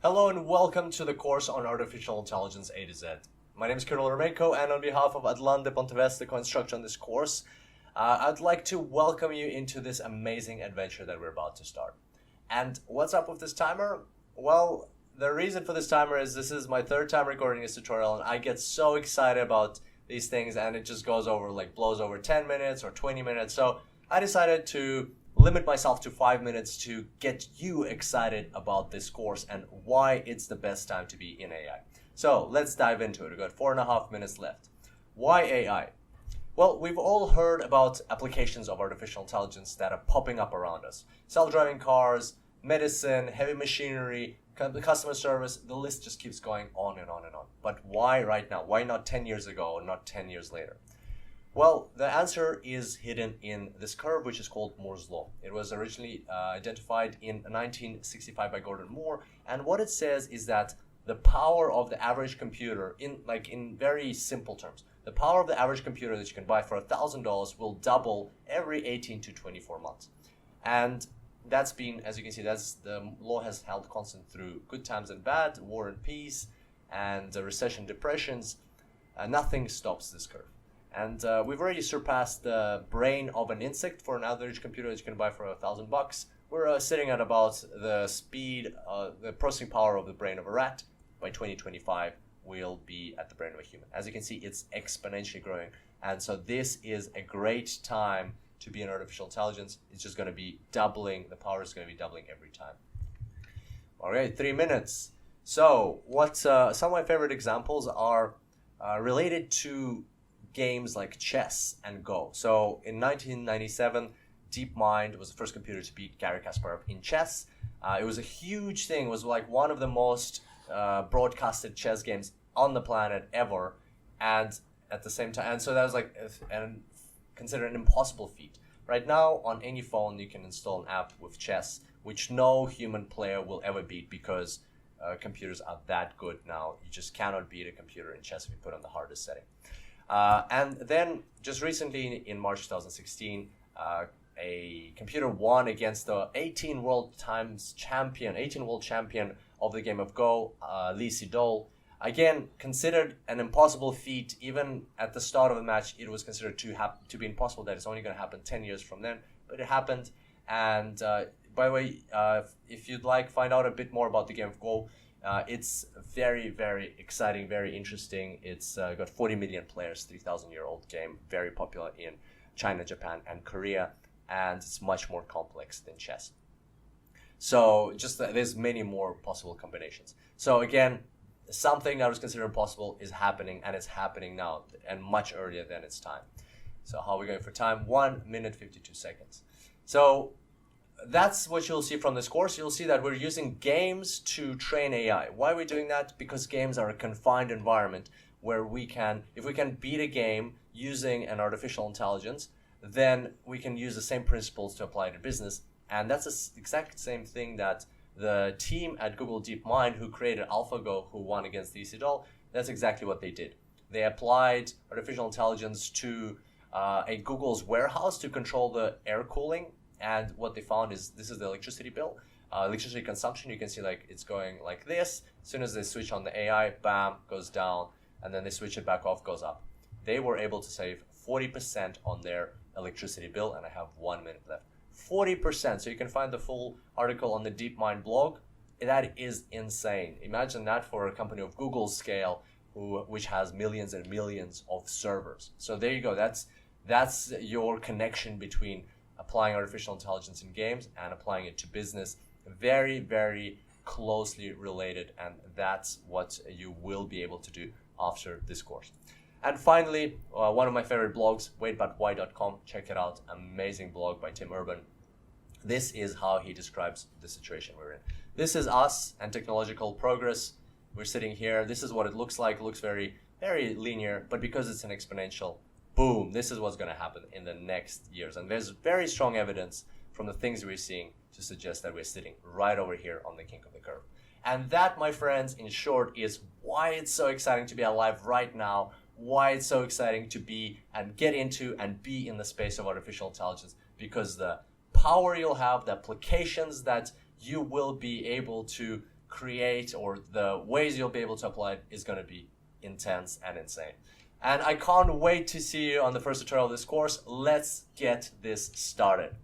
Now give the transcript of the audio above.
Hello and welcome to the course on Artificial Intelligence A to Z. My name is Kirill Remenko, and on behalf of Adlan de Ponteves, the co-instructor on this course, I'd like to welcome you into this amazing adventure that we're about to start. And what's up with this timer? Well, the reason for this timer is this is my third time recording this tutorial, and I get so excited about these things, and it just goes over, blows over 10 minutes or 20 minutes. So I decided to limit myself to 5 minutes to get you excited about this course and why it's the best time to be in AI. So let's dive into it. We've got 4.5 minutes left. Why AI? Well, we've all heard about applications of artificial intelligence that are popping up around us. Self-driving cars, medicine, heavy machinery, customer service, the list just keeps going on and on and on. But why right now? Why not 10 years ago or not 10 years later? Well, the answer is hidden in this curve, which is called Moore's Law. It was originally identified in 1965 by Gordon Moore, and what it says is that the power of the average computer, in very simple terms, the power of the average computer that you can buy for $1,000 will double every 18 to 24 months. And that's been, as you can see, the law has held constant through good times and bad, war and peace, and recession, depressions. Nothing stops this curve. And we've already surpassed the brain of an insect for an average computer that you can buy for $1,000. We're sitting at about the speed, the processing power of the brain of a rat. By 2025, we'll be at the brain of a human. As you can see, it's exponentially growing. And so this is a great time to be in artificial intelligence. It's just going to be doubling. The power is going to be doubling every time. All right, 3 minutes. So some of my favorite examples are related to games like chess and Go. So in 1997, DeepMind was the first computer to beat Gary Kasparov in chess. It was a huge thing. It was like one of the most broadcasted chess games on the planet ever. And at the same time, and so that was considered an impossible feat. Right now, on any phone, you can install an app with chess, which no human player will ever beat because computers are that good now. You just cannot beat a computer in chess if you put on the hardest setting. And then just recently in March 2016, a computer won against the 18 world champion of the game of Go, Lee Sedol. Again, considered an impossible feat. Even at the start of the match, it was considered to be impossible, that it's only going to happen 10 years from then, but it happened. And by the way, if you'd find out a bit more about the game of Go, it's very, very exciting, very interesting. It's got 40 million players, 3,000-year-old game, very popular in China, Japan, and Korea, and it's much more complex than chess. So there's many more possible combinations. So again, something that was considered impossible is happening, and it's happening now, and much earlier than its time. So how are we going for time? 1 minute, 52 seconds. So that's what you'll see from this course. You'll see that we're using games to train AI. Why are we doing that? Because games are a confined environment where if we can beat a game using an artificial intelligence, then we can use the same principles to apply to business. And that's the exact same thing that the team at Google DeepMind, who created AlphaGo, who won against Lee Sedol, that's exactly what they did. They applied artificial intelligence to Google's warehouse to control the air cooling. And what they found is this is the electricity bill, electricity consumption. You can see it's going like this. As soon as they switch on the AI, bam, goes down, and then they switch it back off, goes up. They were able to save 40% on their electricity bill, and I have 1 minute left. 40%. So you can find the full article on the DeepMind blog. That is insane. Imagine that for a company of Google's scale, which has millions and millions of servers. So there you go. That's your connection between applying artificial intelligence in games and applying it to business. Very, very closely related, and that's what you will be able to do after this course. And finally, one of my favorite blogs, waitbutwhy.com. Check it out. Amazing blog by Tim Urban. This is how he describes the situation we're in. This is us and technological progress. We're sitting here. This is what it looks like. It looks very, very linear, but because it's an exponential, boom, this is what's going to happen in the next years. And there's very strong evidence from the things we're seeing to suggest that we're sitting right over here on the kink of the curve. And that, my friends, in short, is why it's so exciting to be alive right now, why it's so exciting to be and get into and be in the space of artificial intelligence, because the power you'll have, the applications that you will be able to create or the ways you'll be able to apply it is going to be intense and insane. And I can't wait to see you on the first tutorial of this course. Let's get this started.